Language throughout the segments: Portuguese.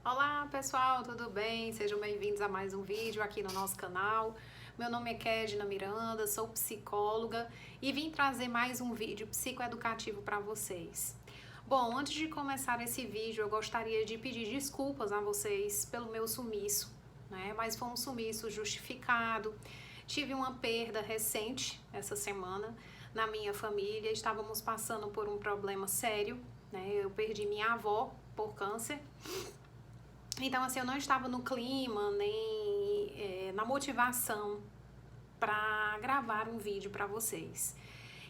Olá pessoal, tudo bem? Sejam bem-vindos a mais um vídeo aqui no nosso canal. Meu nome é Kedna Miranda, sou psicóloga e vim trazer mais um vídeo psicoeducativo para vocês. Bom, antes de começar esse vídeo, eu gostaria de pedir desculpas a vocês pelo meu sumiço, né? Mas foi um sumiço justificado. Tive uma perda recente essa semana na minha família, estávamos passando por um problema sério, né? Eu perdi minha avó por câncer. Então, assim, eu não estava no clima, nem na motivação para gravar um vídeo para vocês.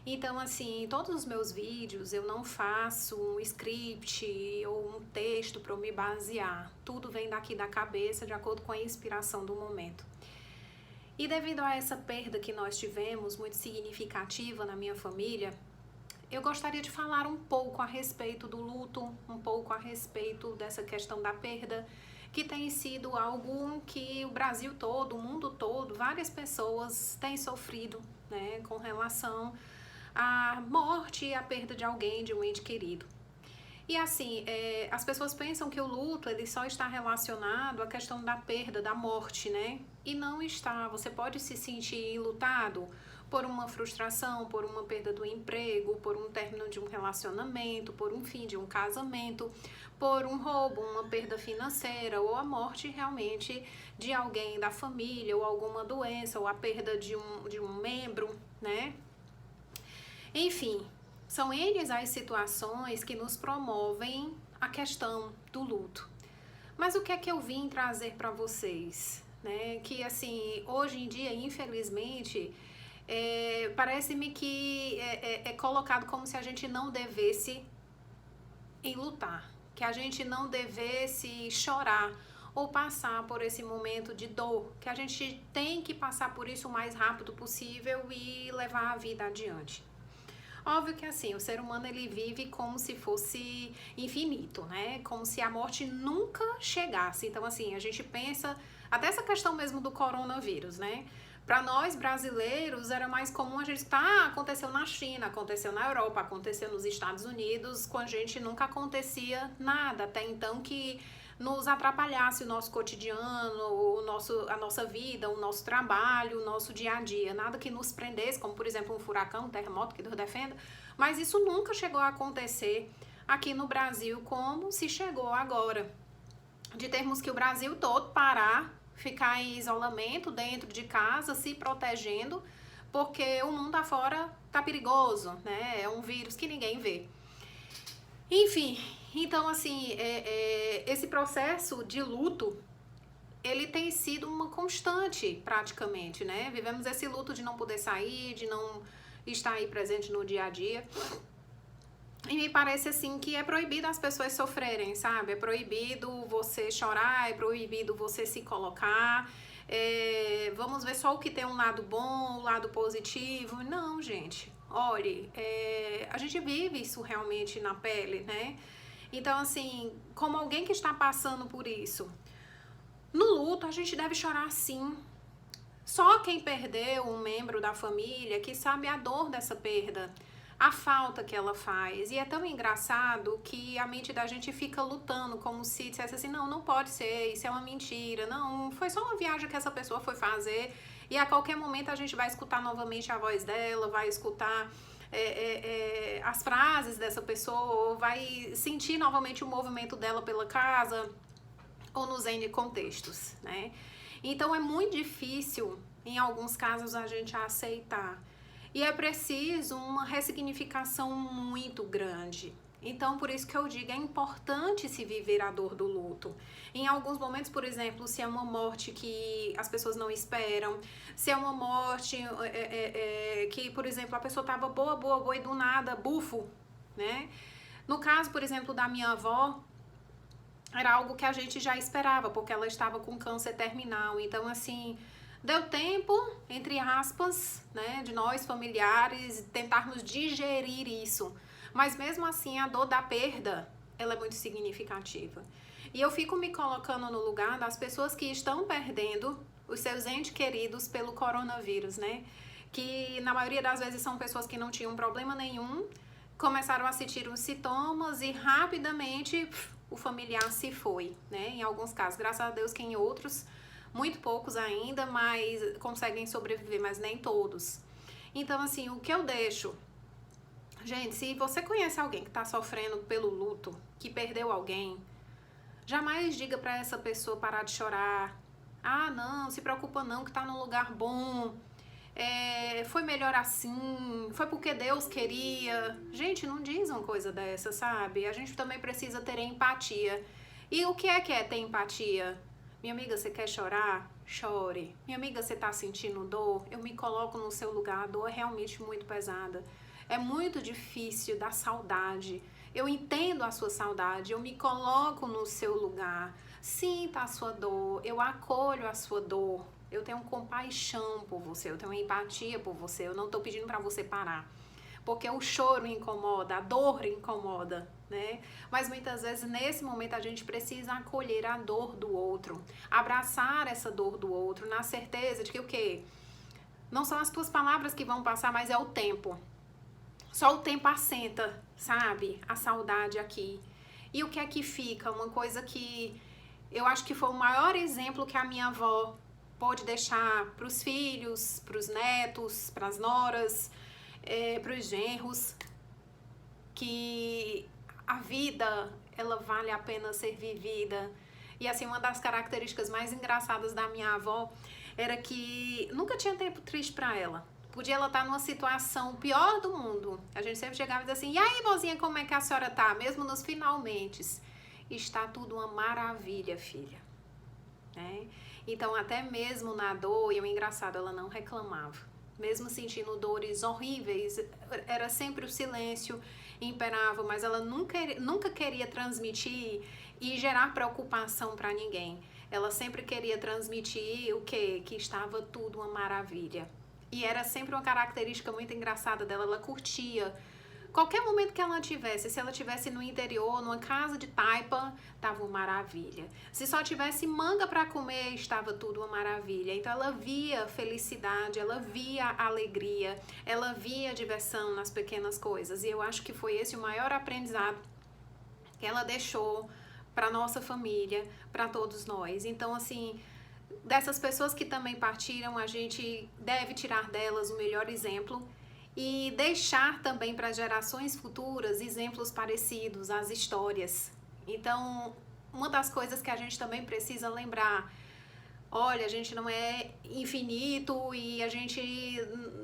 Então, assim, todos os meus vídeos eu não faço um script ou um texto para eu me basear. Tudo vem daqui da cabeça, de acordo com a inspiração do momento. E devido a essa perda que nós tivemos, muito significativa na minha família, eu gostaria de falar um pouco a respeito do luto, um pouco a respeito dessa questão da perda, que tem sido algo que o Brasil todo, o mundo todo, várias pessoas têm sofrido, né, com relação à morte e à perda de alguém, de um ente querido. E assim, as pessoas pensam que o luto ele só está relacionado à questão da perda, da morte, né? E não está. Você pode se sentir enlutado por uma frustração, por uma perda do emprego, por um término de um relacionamento, por um fim de um casamento, por um roubo, uma perda financeira ou a morte realmente de alguém da família ou alguma doença ou a perda de um membro, né? Enfim, são N as situações que nos promovem a questão do luto. Mas o que é que eu vim trazer para vocês? Né? Que assim, hoje em dia, infelizmente, parece-me que é colocado como se a gente não devesse enlutar, que a gente não devesse chorar ou passar por esse momento de dor, que a gente tem que passar por isso o mais rápido possível e levar a vida adiante. Óbvio que assim, o ser humano ele vive como se fosse infinito, né? Como se a morte nunca chegasse. Então assim, a gente pensa, até essa questão mesmo do coronavírus, né? Para nós brasileiros era mais comum a gente aconteceu na China, aconteceu na Europa, aconteceu nos Estados Unidos, com a gente nunca acontecia nada, até então que nos atrapalhasse o nosso cotidiano, a nossa vida, o nosso trabalho, o nosso dia a dia. Nada que nos prendesse, como por exemplo um furacão, um terremoto, que Deus defenda. Mas isso nunca chegou a acontecer aqui no Brasil como se chegou agora. De termos que o Brasil todo parar, ficar em isolamento dentro de casa, se protegendo, porque o mundo afora tá perigoso, né? É um vírus que ninguém vê. Enfim, então assim, esse processo de luto, ele tem sido uma constante praticamente, né? Vivemos esse luto de não poder sair, de não estar aí presente no dia a dia. E me parece assim que é proibido as pessoas sofrerem, sabe? É proibido você chorar, é proibido você se colocar. Vamos ver só o que tem um lado bom, um lado positivo. Não, gente. Olhe, a gente vive isso realmente na pele, né? Então, assim, como alguém que está passando por isso, no luto a gente deve chorar sim. Só quem perdeu um membro da família que sabe a dor dessa perda, a falta que ela faz. E é tão engraçado que a mente da gente fica lutando, como se dissesse assim, não, não pode ser, isso é uma mentira, não, foi só uma viagem que essa pessoa foi fazer, e a qualquer momento a gente vai escutar novamente a voz dela, vai escutar as frases dessa pessoa, ou vai sentir novamente o movimento dela pela casa, ou nos N contextos, né? Então é muito difícil, em alguns casos, a gente aceitar. E é preciso uma ressignificação muito grande. Então, por isso que eu digo, é importante se viver a dor do luto. Em alguns momentos, por exemplo, se é uma morte que as pessoas não esperam, se é uma morte que, por exemplo, a pessoa estava boa e do nada, bufo, né? No caso, por exemplo, da minha avó, era algo que a gente já esperava, porque ela estava com câncer terminal. Então, assim, deu tempo, entre aspas, né, de nós familiares tentarmos digerir isso. Mas mesmo assim, a dor da perda, ela é muito significativa. E eu fico me colocando no lugar das pessoas que estão perdendo os seus entes queridos pelo coronavírus, né? Que na maioria das vezes são pessoas que não tinham problema nenhum, começaram a sentir os sintomas e rapidamente o familiar se foi, né? Em alguns casos, graças a Deus que em outros, muito poucos ainda, mas conseguem sobreviver, mas nem todos. Então, assim, o que eu deixo... Gente, se você conhece alguém que tá sofrendo pelo luto, que perdeu alguém, jamais diga pra essa pessoa parar de chorar. Ah, não, se preocupa não, que tá num lugar bom. Foi melhor assim, foi porque Deus queria. Gente, não diz uma coisa dessa, sabe? A gente também precisa ter empatia. E o que é ter empatia? Minha amiga, você quer chorar? Chore. Minha amiga, você tá sentindo dor? Eu me coloco no seu lugar, a dor é realmente muito pesada. É muito difícil dar saudade. Eu entendo a sua saudade, eu me coloco no seu lugar. Sinta a sua dor, eu acolho a sua dor. Eu tenho compaixão por você, eu tenho empatia por você. Eu não tô pedindo pra você parar. Porque o choro incomoda, a dor incomoda, né? Mas muitas vezes nesse momento a gente precisa acolher a dor do outro, abraçar essa dor do outro, na certeza de que o quê? Não são as tuas palavras que vão passar, mas é o tempo. Só o tempo assenta, sabe? A saudade aqui. E o que é que fica? Uma coisa que eu acho que foi o maior exemplo que a minha avó pôde deixar para os filhos, para os netos, para as noras, para os genros, que a vida, ela vale a pena ser vivida. E assim, uma das características mais engraçadas da minha avó era que nunca tinha tempo triste para ela. Podia ela estar numa situação pior do mundo. A gente sempre chegava e dizia assim, e aí, vozinha, como é que a senhora tá? Mesmo nos finalmente. Está tudo uma maravilha, filha. Né? Então, até mesmo na dor, e o engraçado, ela não reclamava. Mesmo sentindo dores horríveis, era sempre o silêncio imperava, mas ela nunca queria transmitir e gerar preocupação para ninguém. Ela sempre queria transmitir o quê? Que estava tudo uma maravilha. E era sempre uma característica muito engraçada dela, ela curtia. Qualquer momento que ela tivesse, se ela tivesse no interior, numa casa de taipa, estava uma maravilha. Se só tivesse manga para comer, estava tudo uma maravilha. Então ela via felicidade, ela via alegria, ela via diversão nas pequenas coisas. E eu acho que foi esse o maior aprendizado que ela deixou para nossa família, para todos nós. Então, assim, dessas pessoas que também partiram, a gente deve tirar delas o melhor exemplo e deixar também para gerações futuras exemplos parecidos às histórias. Então, uma das coisas que a gente também precisa lembrar, olha, a gente não é infinito e a gente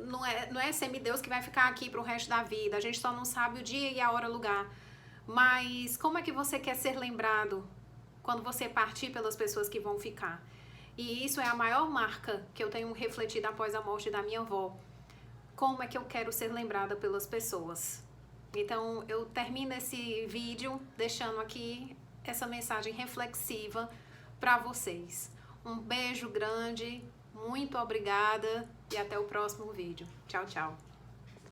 não é semideus que vai ficar aqui para o resto da vida, a gente só não sabe o dia e a hora, o lugar. Mas como é que você quer ser lembrado quando você partir pelas pessoas que vão ficar? E isso é a maior marca que eu tenho refletido após a morte da minha avó. Como é que eu quero ser lembrada pelas pessoas? Então, eu termino esse vídeo deixando aqui essa mensagem reflexiva para vocês. Um beijo grande, muito obrigada e até o próximo vídeo. Tchau, tchau.